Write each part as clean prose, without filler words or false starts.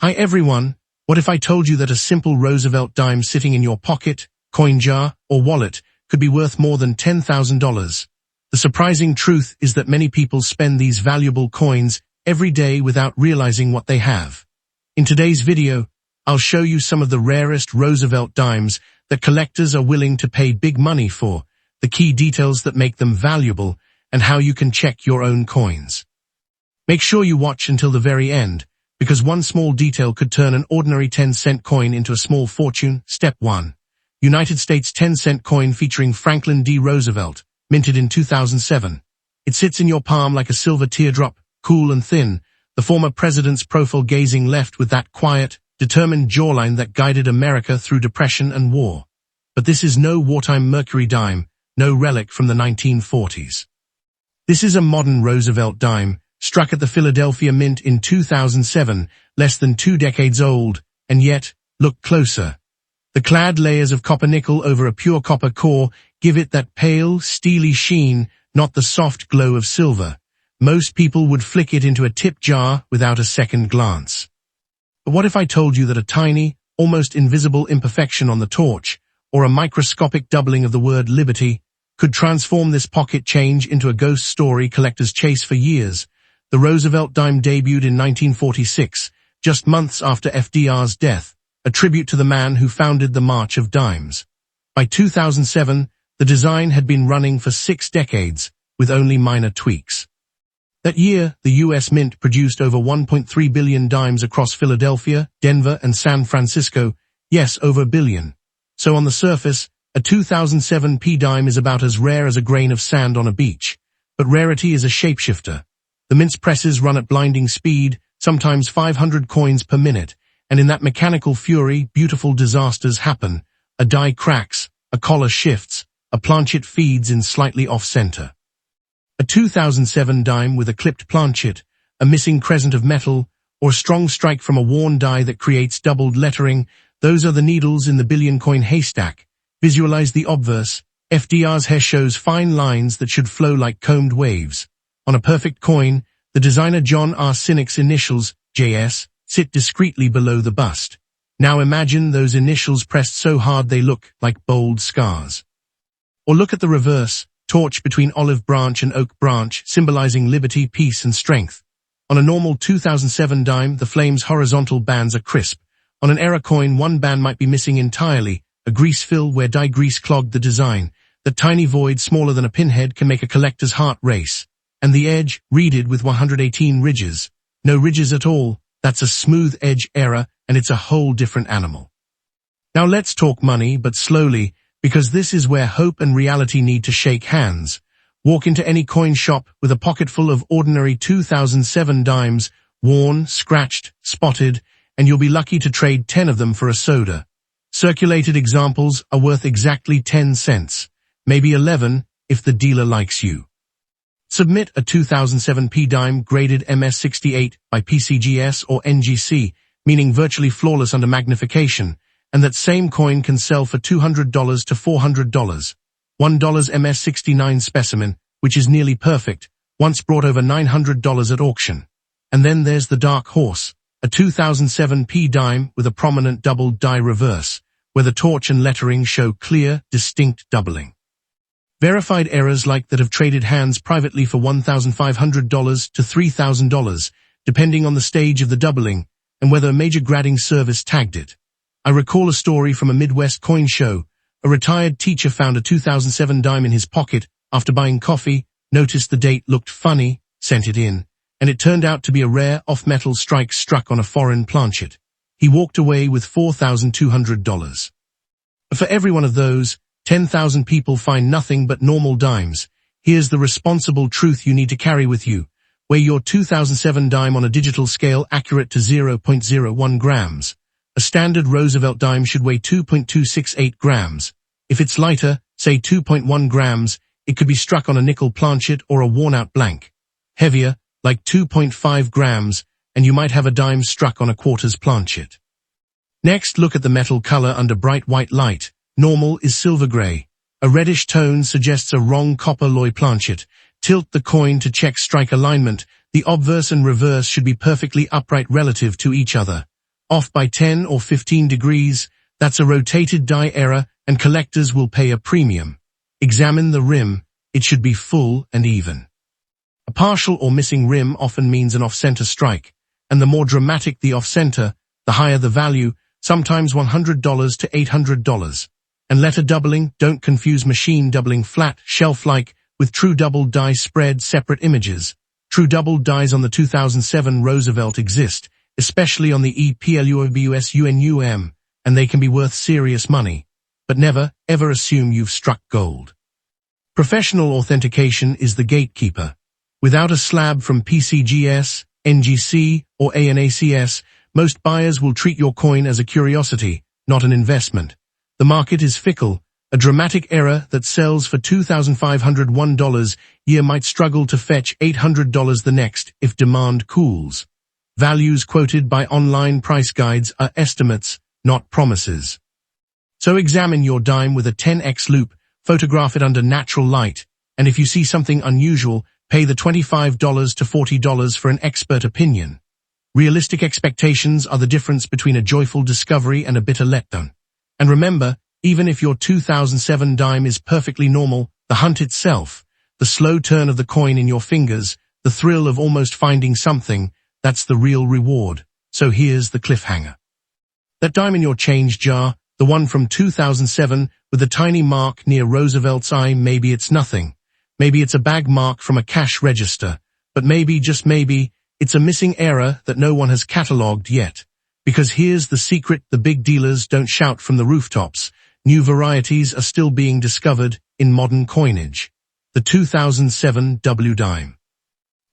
Hi everyone, what if I told you that a simple Roosevelt dime sitting in your pocket, coin jar, or wallet could be worth more than $10,000? The surprising truth is that many people spend these valuable coins every day without realizing what they have. In today's video, I'll show you some of the rarest Roosevelt dimes that collectors are willing to pay big money for, the key details that make them valuable, and how you can check your own coins. Make sure you watch until the very end, because one small detail could turn an ordinary 10-cent coin into a small fortune. Step 1. United States 10-cent coin featuring Franklin D. Roosevelt, minted in 2007. It sits in your palm like a silver teardrop, cool and thin, the former president's profile gazing left with that quiet, determined jawline that guided America through depression and war. But this is no wartime Mercury dime, no relic from the 1940s. This is a modern Roosevelt dime, struck at the Philadelphia Mint in 2007, less than 2 decades old, and yet, look closer. The clad layers of copper nickel over a pure copper core give it that pale, steely sheen, not the soft glow of silver. Most people would flick it into a tip jar without a second glance. But what if I told you that a tiny, almost invisible imperfection on the torch, or a microscopic doubling of the word liberty, could transform this pocket change into a ghost story collectors chase for years? The Roosevelt dime debuted in 1946, just months after FDR's death, a tribute to the man who founded the March of Dimes. By 2007, the design had been running for 6 decades, with only minor tweaks. That year, the U.S. Mint produced over 1.3 billion dimes across Philadelphia, Denver, and San Francisco. Yes, over a billion. So on the surface, a 2007 P-dime is about as rare as a grain of sand on a beach. But rarity is a shapeshifter. The Mint's presses run at blinding speed, sometimes 500 coins per minute, and in that mechanical fury, beautiful disasters happen. A die cracks, a collar shifts, a planchet feeds in slightly off-center. A 2007 dime with a clipped planchet, a missing crescent of metal, or a strong strike from a worn die that creates doubled lettering, those are the needles in the billion-coin haystack. Visualize the obverse. FDR's hair shows fine lines that should flow like combed waves. On a perfect coin, the designer John R. Sinek's initials, JS, sit discreetly below the bust. Now imagine those initials pressed so hard they look like bold scars. Or look at the reverse, torch between olive branch and oak branch, symbolizing liberty, peace, and strength. On a normal 2007 dime, the flame's horizontal bands are crisp. On an era coin, one band might be missing entirely, a grease fill where dye grease clogged the design. That tiny void, smaller than a pinhead, can make a collector's heart race. And the edge, reeded with 118 ridges. No ridges at all, that's a smooth edge error, and it's a whole different animal. Now let's talk money, but slowly, because this is where hope and reality need to shake hands. Walk into any coin shop with a pocket full of ordinary 2007 dimes, worn, scratched, spotted, and you'll be lucky to trade 10 of them for a soda. Circulated examples are worth exactly 10 cents, maybe 11 if the dealer likes you. Submit a 2007 P-dime graded MS68 by PCGS or NGC, meaning virtually flawless under magnification, and that same coin can sell for $200 to $400. $1 MS69 specimen, which is nearly perfect, once brought over $900 at auction. And then there's the dark horse, a 2007 P-dime with a prominent doubled die reverse, where the torch and lettering show clear, distinct doubling. Verified errors like that have traded hands privately for $1,500 to $3,000, depending on the stage of the doubling and whether a major grading service tagged it. I recall a story from a Midwest coin show. A retired teacher found a 2007 dime in his pocket after buying coffee, noticed the date looked funny, sent it in, and it turned out to be a rare off-metal strike struck on a foreign planchet. He walked away with $4,200. For every one of those, 10,000 people find nothing but normal dimes. Here's the responsible truth you need to carry with you. Weigh your 2007 dime on a digital scale accurate to 0.01 grams. A standard Roosevelt dime should weigh 2.268 grams. If it's lighter, say 2.1 grams, it could be struck on a nickel planchet or a worn-out blank. Heavier, like 2.5 grams, and you might have a dime struck on a quarters planchet. Next, look at the metal color under bright white light. Normal is silver gray. A reddish tone suggests a wrong copper alloy planchet. Tilt the coin to check strike alignment. The obverse and reverse should be perfectly upright relative to each other. Off by 10 or 15 degrees, that's a rotated die error and collectors will pay a premium. Examine the rim, it should be full and even. A partial or missing rim often means an off-center strike, and the more dramatic the off-center, the higher the value, sometimes $100 to $800. And letter doubling, don't confuse machine doubling flat, shelf-like, with true double die spread separate images. True double dies on the 2007 Roosevelt exist, especially on the EPLUOBUSUNUM, and they can be worth serious money. But never, ever assume you've struck gold. Professional authentication is the gatekeeper. Without a slab from PCGS, NGC, or ANACS, most buyers will treat your coin as a curiosity, not an investment. The market is fickle. A dramatic error that sells for $2,501 year might struggle to fetch $800 the next if demand cools. Values quoted by online price guides are estimates, not promises. So examine your dime with a 10x loupe, photograph it under natural light, and if you see something unusual, pay the $25 to $40 for an expert opinion. Realistic expectations are the difference between a joyful discovery and a bitter letdown. And remember, even if your 2007 dime is perfectly normal, the hunt itself, the slow turn of the coin in your fingers, the thrill of almost finding something, that's the real reward. So here's the cliffhanger. That dime in your change jar, the one from 2007 with the tiny mark near Roosevelt's eye, maybe it's nothing. Maybe it's a bag mark from a cash register, but maybe, just maybe, it's a missing error that no one has catalogued yet. Because here's the secret the big dealers don't shout from the rooftops. New varieties are still being discovered in modern coinage. The 2007 W dime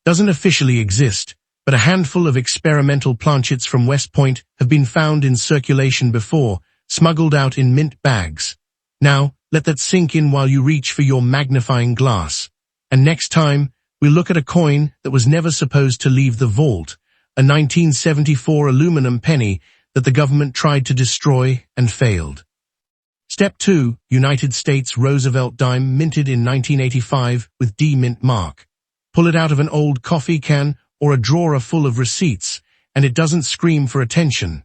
doesn't officially exist, but a handful of experimental planchets from West Point have been found in circulation before, smuggled out in mint bags. Now, let that sink in while you reach for your magnifying glass. And next time, we'll look at a coin that was never supposed to leave the vault, a 1974 aluminum penny that the government tried to destroy and failed. Step 2, United States Roosevelt dime minted in 1985 with D mint mark. Pull it out of an old coffee can or a drawer full of receipts, and it doesn't scream for attention.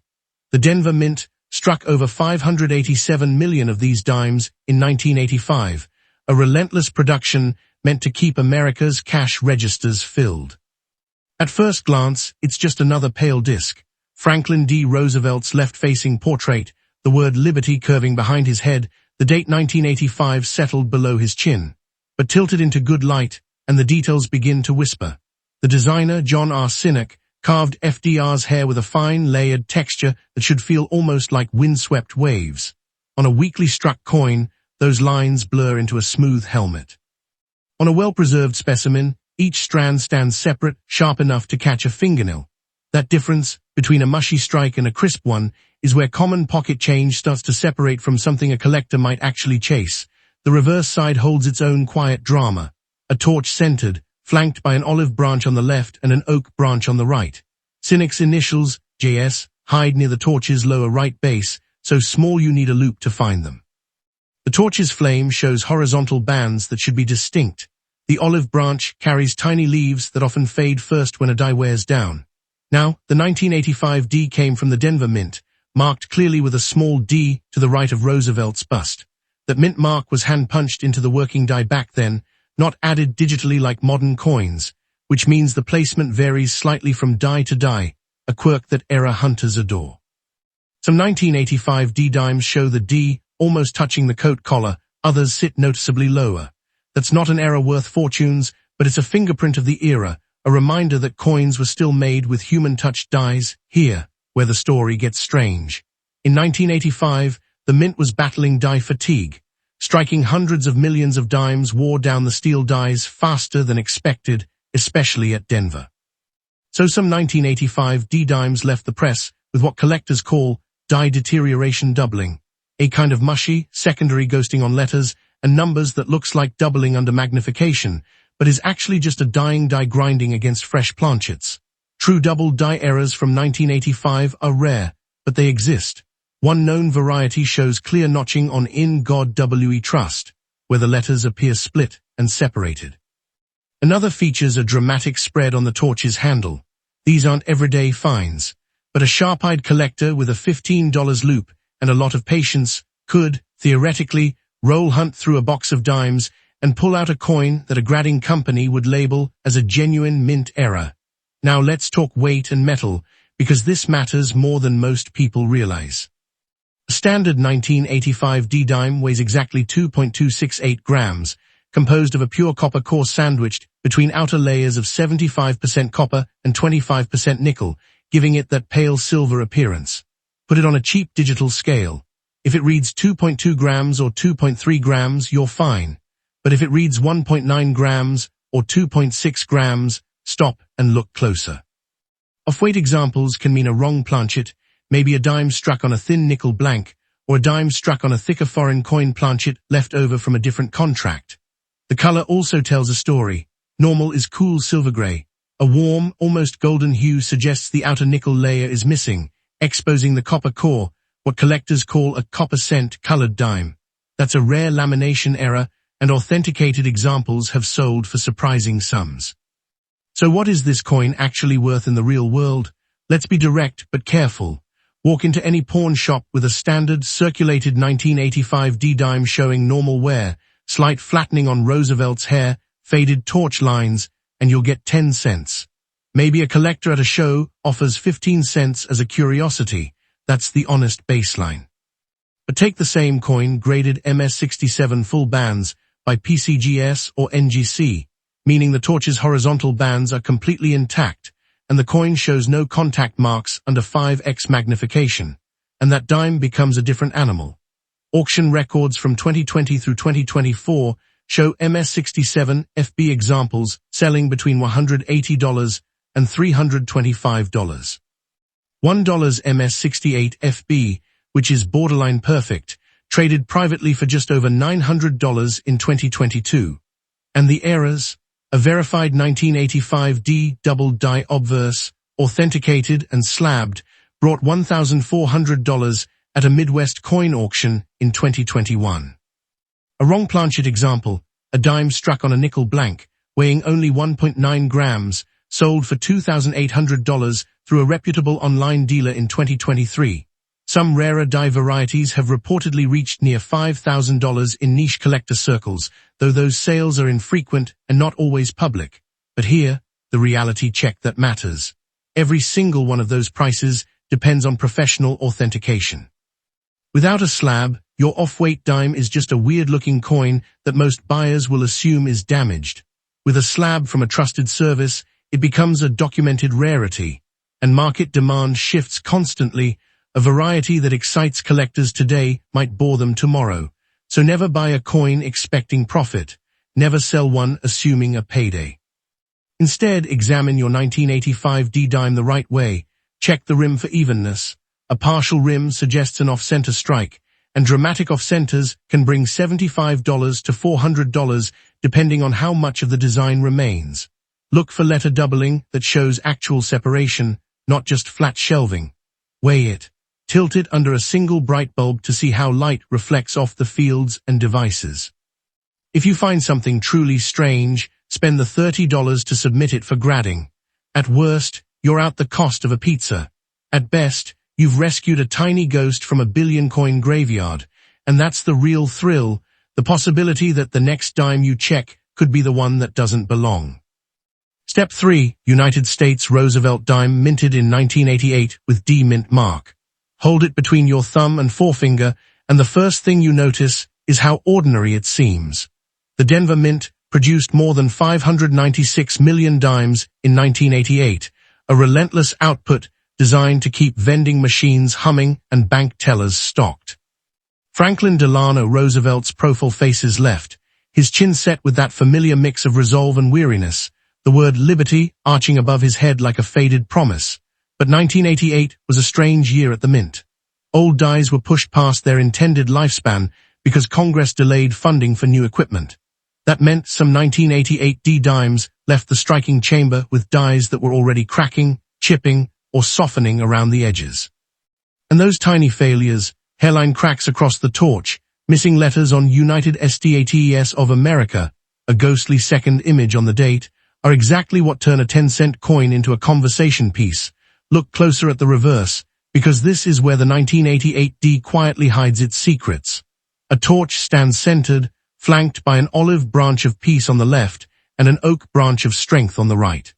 The Denver Mint struck over 587 million of these dimes in 1985, a relentless production meant to keep America's cash registers filled. At first glance, it's just another pale disc. Franklin D. Roosevelt's left-facing portrait, the word liberty curving behind his head, the date 1985 settled below his chin. But tilted into good light, and the details begin to whisper. The designer, John R. Sinek, carved FDR's hair with a fine, layered texture that should feel almost like windswept waves. On a weakly struck coin, those lines blur into a smooth helmet. On a well-preserved specimen, each strand stands separate, sharp enough to catch a fingernail. That difference between a mushy strike and a crisp one is where common pocket change starts to separate from something a collector might actually chase. The reverse side holds its own quiet drama. A torch centered, flanked by an olive branch on the left and an oak branch on the right. Sinek's initials, JS, hide near the torch's lower right base, so small you need a loupe to find them. The torch's flame shows horizontal bands that should be distinct. The olive branch carries tiny leaves that often fade first when a die wears down. Now, the 1985 D came from the Denver Mint, marked clearly with a small D to the right of Roosevelt's bust. That mint mark was hand-punched into the working die back then, not added digitally like modern coins, which means the placement varies slightly from die to die, a quirk that error hunters adore. Some 1985 D dimes show the D almost touching the coat collar, others sit noticeably lower. That's not an error worth fortunes, but it's a fingerprint of the era, a reminder that coins were still made with human-touched dies, here, where the story gets strange. In 1985, the mint was battling die fatigue. Striking hundreds of millions of dimes wore down the steel dies faster than expected, especially at Denver. So some 1985 D dimes left the press with what collectors call die deterioration doubling, a kind of mushy, secondary ghosting on letters and numbers that looks like doubling under magnification, but is actually just a dying die grinding against fresh planchets. True double die errors from 1985 are rare, but they exist. One known variety shows clear notching on "In God We Trust," where the letters appear split and separated. Another features a dramatic spread on the torch's handle. These aren't everyday finds. But a sharp-eyed collector with a $15 loop and a lot of patience could, theoretically, roll hunt through a box of dimes and pull out a coin that a grading company would label as a genuine mint error. Now let's talk weight and metal, because this matters more than most people realize. A standard 1985 D-dime weighs exactly 2.268 grams, composed of a pure copper core sandwiched between outer layers of 75% copper and 25% nickel, giving it that pale silver appearance. Put it on a cheap digital scale. If it reads 2.2 grams or 2.3 grams, you're fine. But if it reads 1.9 grams or 2.6 grams, stop and look closer. Off-weight examples can mean a wrong planchet, maybe a dime struck on a thin nickel blank, or a dime struck on a thicker foreign coin planchet left over from a different contract. The color also tells a story. Normal is cool silver gray. A warm, almost golden hue suggests the outer nickel layer is missing, exposing the copper core, what collectors call a copper cent colored dime. That's a rare lamination error, and authenticated examples have sold for surprising sums. So what is this coin actually worth in the real world? Let's be direct but careful. Walk into any pawn shop with a standard circulated 1985 D-dime showing normal wear, slight flattening on Roosevelt's hair, faded torch lines, and you'll get 10 cents. Maybe a collector at a show offers 15 cents as a curiosity. That's the honest baseline. But take the same coin graded MS67 full bands by PCGS or NGC, meaning the torch's horizontal bands are completely intact, and the coin shows no contact marks under 5x magnification, and that dime becomes a different animal. Auction records from 2020 through 2024 show MS67 FB examples selling between $180 and $325. $1 MS68 FB, which is borderline perfect, traded privately for just over $900 in 2022. And the errors? A verified 1985 D double die obverse, authenticated and slabbed, brought $1,400 at a Midwest coin auction in 2021. A wrong planchet example, a dime struck on a nickel blank, weighing only 1.9 grams, sold for $2,800 through a reputable online dealer in 2023. Some rarer die varieties have reportedly reached near $5,000 in niche collector circles, though those sales are infrequent and not always public. But here, the reality check that matters. Every single one of those prices depends on professional authentication. Without a slab, your off-weight dime is just a weird-looking coin that most buyers will assume is damaged. With a slab from a trusted service, it becomes a documented rarity, and market demand shifts constantly. A variety that excites collectors today might bore them tomorrow. So never buy a coin expecting profit. Never sell one assuming a payday. Instead, examine your 1985 D-dime the right way. Check the rim for evenness. A partial rim suggests an off-center strike, and dramatic off-centers can bring $75 to $400 depending on how much of the design remains. Look for letter doubling that shows actual separation, not just flat shelving. Weigh it. Tilt it under a single bright bulb to see how light reflects off the fields and devices. If you find something truly strange, spend the $30 to submit it for grading. At worst, you're out the cost of a pizza. At best, you've rescued a tiny ghost from a billion-coin graveyard, and that's the real thrill, the possibility that the next dime you check could be the one that doesn't belong. Step 3. United States Roosevelt dime minted in 1988 with D mint mark. Hold it between your thumb and forefinger, and the first thing you notice is how ordinary it seems. The Denver Mint produced more than 596 million dimes in 1988, a relentless output designed to keep vending machines humming and bank tellers stocked. Franklin Delano Roosevelt's profile faces left, his chin set with that familiar mix of resolve and weariness, the word liberty arching above his head like a faded promise. But 1988 was a strange year at the Mint. Old dies were pushed past their intended lifespan because Congress delayed funding for new equipment. That meant some 1988 D-dimes left the striking chamber with dies that were already cracking, chipping, or softening around the edges. And those tiny failures, hairline cracks across the torch, missing letters on United States of America, a ghostly second image on the date, are exactly what turn a 10-cent coin into a conversation piece. look closer at the reverse, because this is where the 1988D quietly hides its secrets. A torch stands centered, flanked by an olive branch of peace on the left and an oak branch of strength on the right.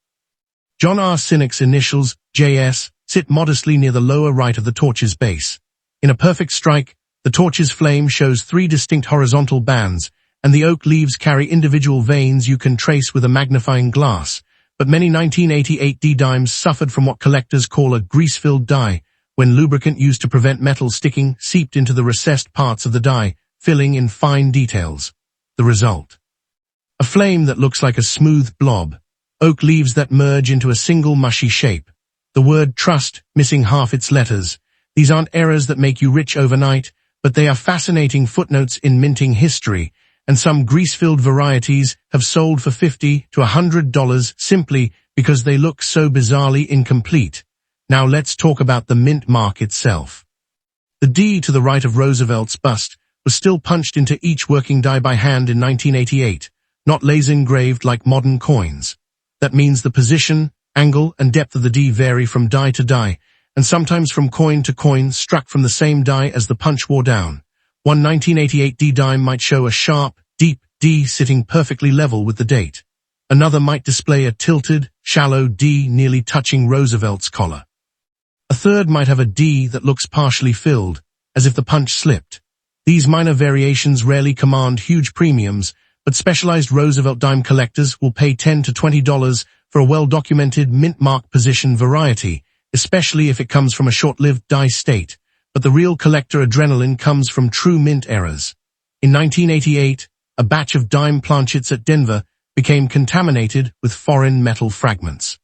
John R. Sinnock's initials, JS, sit modestly near the lower right of the torch's base. In a perfect strike, the torch's flame shows 3 distinct horizontal bands, and the oak leaves carry individual veins you can trace with a magnifying glass. But many 1988D dimes suffered from what collectors call a grease-filled die, when lubricant used to prevent metal sticking seeped into the recessed parts of the die, filling in fine details. The result: a flame that looks like a smooth blob, oak leaves that merge into a single mushy shape, the word trust missing half its letters. These aren't errors that make you rich overnight, but they are fascinating footnotes in minting history, and some grease-filled varieties have sold for $50 to $100 simply because they look so bizarrely incomplete. Now let's talk about the mint mark itself. The D to the right of Roosevelt's bust was still punched into each working die by hand in 1988, not laser-engraved like modern coins. That means the position, angle, and depth of the D vary from die to die, and sometimes from coin to coin struck from the same die as the punch wore down. One 1988D dime might show a sharp, deep D sitting perfectly level with the date. Another might display a tilted, shallow D nearly touching Roosevelt's collar. A third might have a D that looks partially filled, as if the punch slipped. These minor variations rarely command huge premiums, but specialized Roosevelt dime collectors will pay $10 to $20 for a well-documented mint mark position variety, especially if it comes from a short-lived die state. But the real collector adrenaline comes from true mint errors. In 1988, a batch of dime planchets at Denver became contaminated with foreign metal fragments.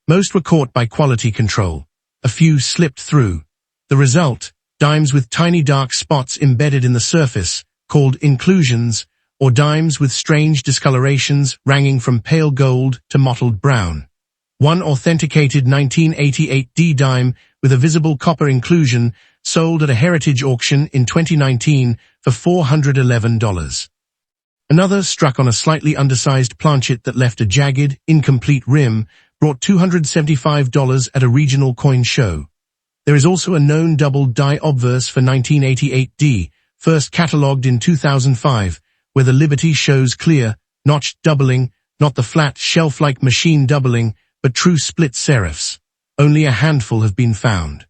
Most were caught by quality control. A few slipped through. The result: dimes with tiny dark spots embedded in the surface, called inclusions, or dimes with strange discolorations ranging from pale gold to mottled brown. One authenticated 1988D dime with a visible copper inclusion sold at a heritage auction in 2019 for $411. Another, struck on a slightly undersized planchet that left a jagged, incomplete rim, brought $275 at a regional coin show. There is also a known double die obverse for 1988D, first catalogued in 2005, where the Liberty shows clear, notched doubling, not the flat, shelf-like machine doubling, but true split serifs. Only a handful have been found.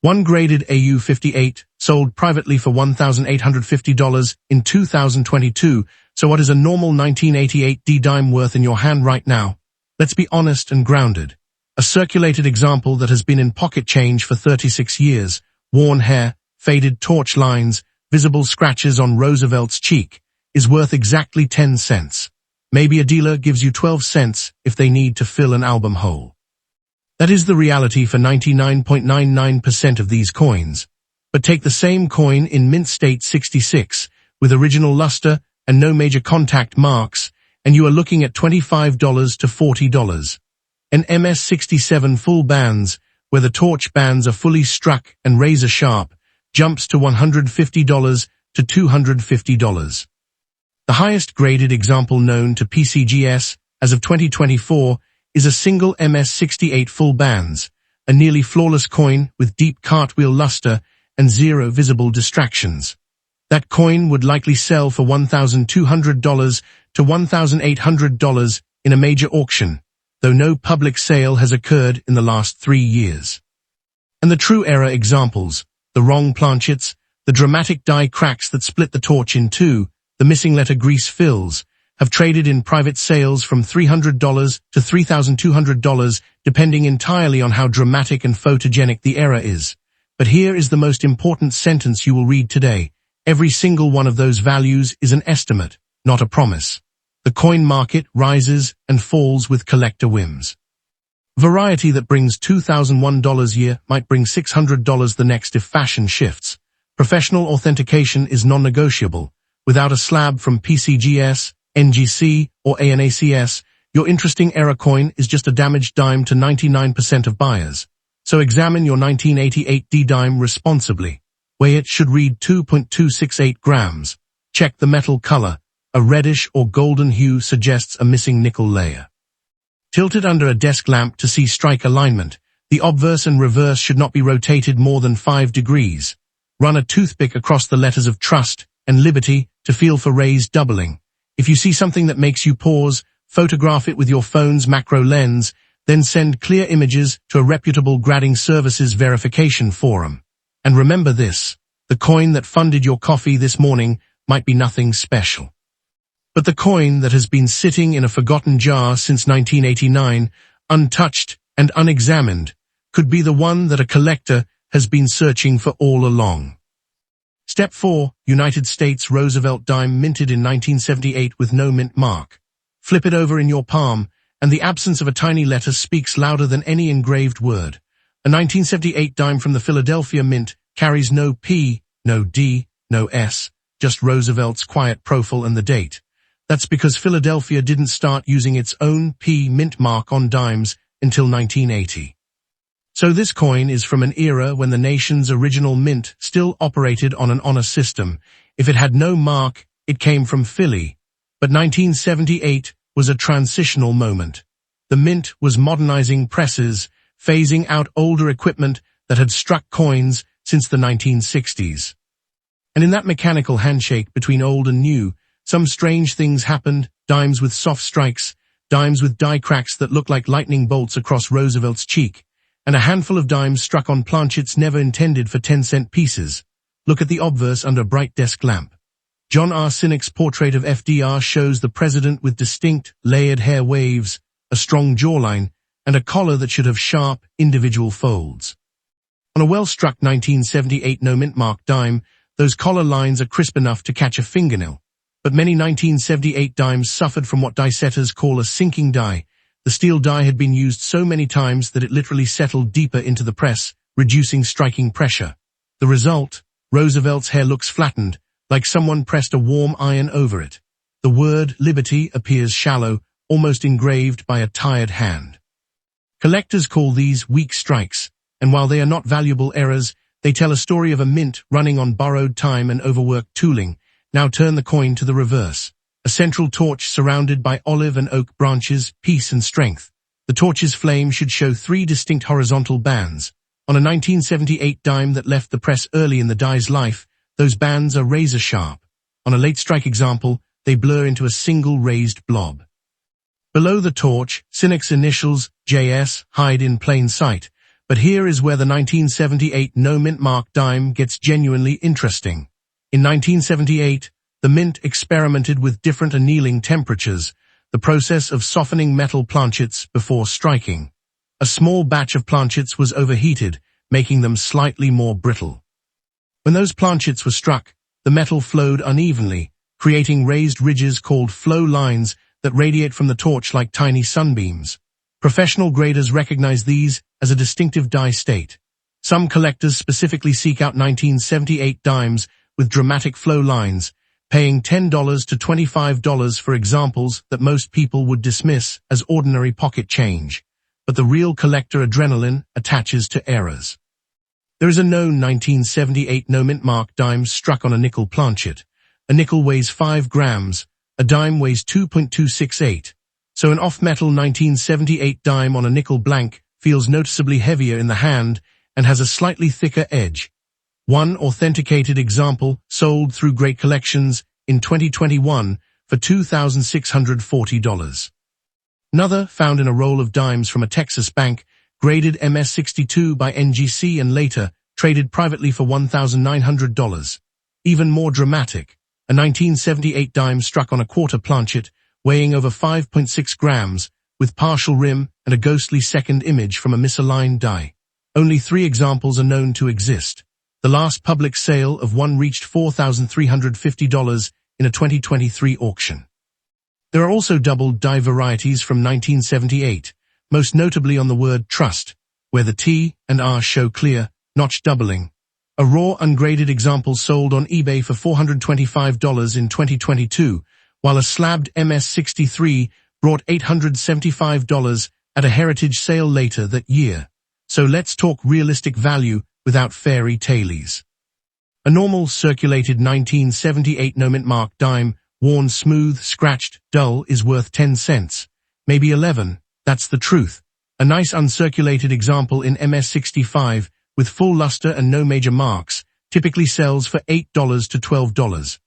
One graded AU58 sold privately for $1,850 in 2022, so what is a normal 1988D dime worth in your hand right now? Let's be honest and grounded. A circulated example that has been in pocket change for 36 years, worn hair, faded torch lines, visible scratches on Roosevelt's cheek, is worth exactly 10 cents. Maybe a dealer gives you 12 cents if they need to fill an album hole. That is the reality for 99.99% of these coins. But take the same coin in mint state 66, with original luster and no major contact marks, and you are looking at $25 to $40. An MS67 full bands, where the torch bands are fully struck and razor sharp, jumps to $150 to $250. The highest graded example known to PCGS, as of 2024, is a single MS68 full bands, a nearly flawless coin with deep cartwheel luster and zero visible distractions. That coin would likely sell for $1,200 to $1,800 in a major auction, though no public sale has occurred in the last 3 years. And the true error examples, the wrong planchets, the dramatic die cracks that split the torch in two, the missing letter grease fills, have traded in private sales from $300 to $3,200, depending entirely on how dramatic and photogenic the error is. But here is the most important sentence you will read today. Every single one of those values is an estimate, not a promise. The coin market rises and falls with collector whims. Variety that brings $2,001 a year might bring $600 the next if fashion shifts. Professional authentication is non-negotiable. Without a slab from PCGS, NGC, or ANACS, your interesting error coin is just a damaged dime to 99% of buyers. So examine your 1988D dime responsibly. Weigh it should read 2.268 grams. Check the metal color. A reddish or golden hue suggests a missing nickel layer. Tilt it under a desk lamp to see strike alignment. The obverse and reverse should not be rotated more than 5 degrees. Run a toothpick across the letters of trust and liberty to feel for raised doubling. If you see something that makes you pause, photograph it with your phone's macro lens, then send clear images to a reputable grading services verification forum. And remember this, the coin that funded your coffee this morning might be nothing special. But the coin that has been sitting in a forgotten jar since 1989, untouched and unexamined, could be the one that a collector has been searching for all along. Step 4. United States Roosevelt dime minted in 1978 with no mint mark. Flip it over in your palm, and the absence of a tiny letter speaks louder than any engraved word. A 1978 dime from the Philadelphia Mint carries no P, no D, no S, just Roosevelt's quiet profile and the date. That's because Philadelphia didn't start using its own P mint mark on dimes until 1980. So this coin is from an era when the nation's original mint still operated on an honor system. If it had no mark, it came from Philly. But 1978 was a transitional moment. The mint was modernizing presses, phasing out older equipment that had struck coins since the 1960s. And in that mechanical handshake between old and new, some strange things happened, dimes with soft strikes, dimes with die cracks that looked like lightning bolts across Roosevelt's cheek, and a handful of dimes struck on planchets never intended for 10-cent pieces. Look at the obverse under a bright desk lamp. John R. Sinek's portrait of FDR shows the president with distinct, layered hair waves, a strong jawline, and a collar that should have sharp, individual folds. On a well-struck 1978 no-mint mark dime, those collar lines are crisp enough to catch a fingernail. But many 1978 dimes suffered from what die setters call a sinking die. The steel die had been used so many times that it literally settled deeper into the press, reducing striking pressure. The result? Roosevelt's hair looks flattened, like someone pressed a warm iron over it. The word liberty appears shallow, almost engraved by a tired hand. Collectors call these weak strikes, and while they are not valuable errors, they tell a story of a mint running on borrowed time and overworked tooling. Now turn the coin to the reverse. A central torch surrounded by olive and oak branches, peace and strength. The torch's flame should show 3 distinct horizontal bands. On a 1978 dime that left the press early in the die's life, those bands are razor sharp. On a late strike example, they blur into a single raised blob. Below the torch, Sinek's initials, JS, hide in plain sight. But here is where the 1978 no-mint mark dime gets genuinely interesting. In 1978, the mint experimented with different annealing temperatures, the process of softening metal planchets before striking. A small batch of planchets was overheated, making them slightly more brittle. When those planchets were struck, the metal flowed unevenly, creating raised ridges called flow lines that radiate from the torch like tiny sunbeams. Professional graders recognize these as a distinctive die state. Some collectors specifically seek out 1978 dimes with dramatic flow lines, paying $10 to $25 for examples that most people would dismiss as ordinary pocket change. But the real collector adrenaline attaches to errors. There is a known 1978 no-mint mark dime struck on a nickel planchet. A nickel weighs 5 grams, a dime weighs 2.268. So an off-metal 1978 dime on a nickel blank feels noticeably heavier in the hand and has a slightly thicker edge. One authenticated example sold through Great Collections in 2021 for $2,640. Another found in a roll of dimes from a Texas bank, graded MS62 by NGC and later traded privately for $1,900. Even more dramatic, a 1978 dime struck on a quarter planchet, weighing over 5.6 grams, with partial rim and a ghostly second image from a misaligned die. Only 3 examples are known to exist. The last public sale of one reached $4,350 in a 2023 auction. There are also doubled die varieties from 1978, most notably on the word trust, where the T and R show clear, notch doubling. A raw ungraded example sold on eBay for $425 in 2022, while a slabbed MS63 brought $875 at a heritage sale later that year. So let's talk realistic value without fairy tales. A normal circulated 1978 no-mint mark dime, worn smooth, scratched, dull, is worth 10 cents. Maybe 11, that's the truth. A nice uncirculated example in MS65 with full luster and no major marks typically sells for $8 to $12.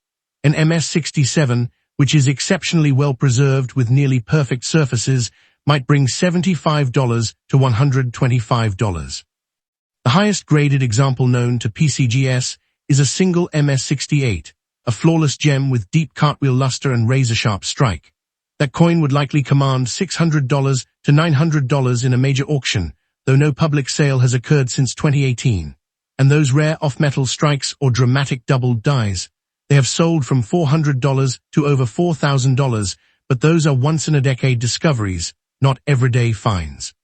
An MS67, which is exceptionally well preserved with nearly perfect surfaces, might bring $75 to $125. The highest graded example known to PCGS is a single MS68, a flawless gem with deep cartwheel luster and razor-sharp strike. That coin would likely command $600 to $900 in a major auction, though no public sale has occurred since 2018. And those rare off-metal strikes or dramatic doubled dies, they have sold from $400 to over $4,000, but those are once-in-a-decade discoveries, not everyday finds.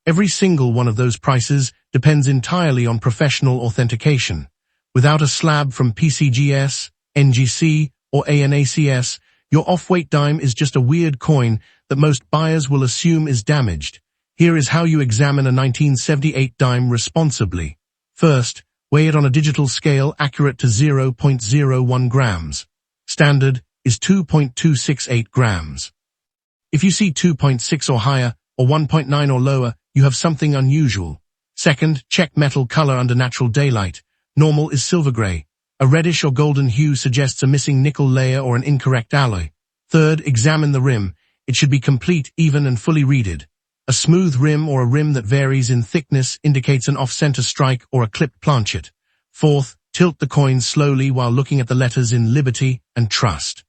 Every single one of those prices depends entirely on professional authentication. Without a slab from PCGS, NGC, or ANACS, your off-weight dime is just a weird coin that most buyers will assume is damaged. Here is how you examine a 1978 dime responsibly. First, weigh it on a digital scale accurate to 0.01 grams. Standard is 2.268 grams. If you see 2.6 or higher, or 1.9 or lower, you have something unusual. Second, check metal color under natural daylight. Normal is silver gray. A reddish or golden hue suggests a missing nickel layer or an incorrect alloy. Third, examine the rim. It should be complete, even, and fully reeded. A smooth rim or a rim that varies in thickness indicates an off-center strike or a clipped planchet. Fourth, tilt the coin slowly while looking at the letters in Liberty and Trust.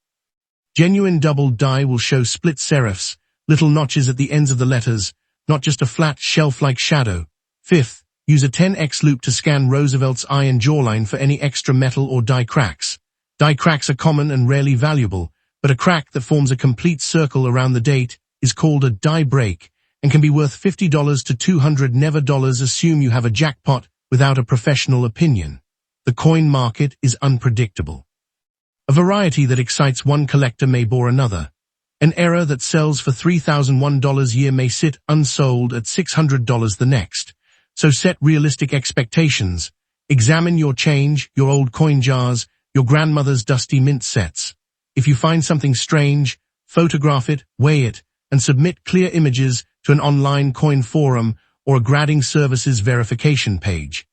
Genuine doubled die will show split serifs, little notches at the ends of the letters, not just a flat shelf-like shadow. Fifth, use a 10x loop to scan Roosevelt's eye and jawline for any extra metal or die cracks. Die cracks are common and rarely valuable, but a crack that forms a complete circle around the date is called a die break and can be worth $50 to $200. Never assume you have a jackpot without a professional opinion. The coin market is unpredictable. A variety that excites one collector may bore another. An error that sells for $3,001 a year may sit unsold at $600 the next. So set realistic expectations. Examine your change, your old coin jars, your grandmother's dusty mint sets. If you find something strange, photograph it, weigh it, and submit clear images to an online coin forum or a grading services verification page.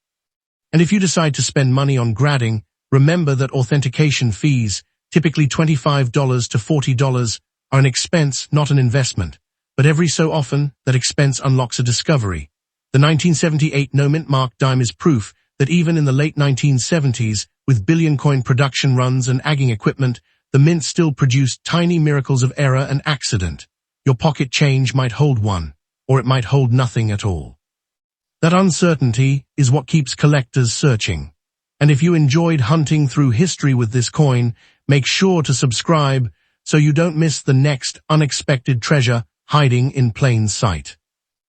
And if you decide to spend money on grading, remember that authentication fees, typically $25 to $40, are an expense, not an investment. But every so often, that expense unlocks a discovery. The 1978 no-mint mark dime is proof that even in the late 1970s, with billion coin production runs and agging equipment, the mint still produced tiny miracles of error and accident. Your pocket change might hold one, or it might hold nothing at all. That uncertainty is what keeps collectors searching. And if you enjoyed hunting through history with this coin, make sure to subscribe so you don't miss the next unexpected treasure hiding in plain sight.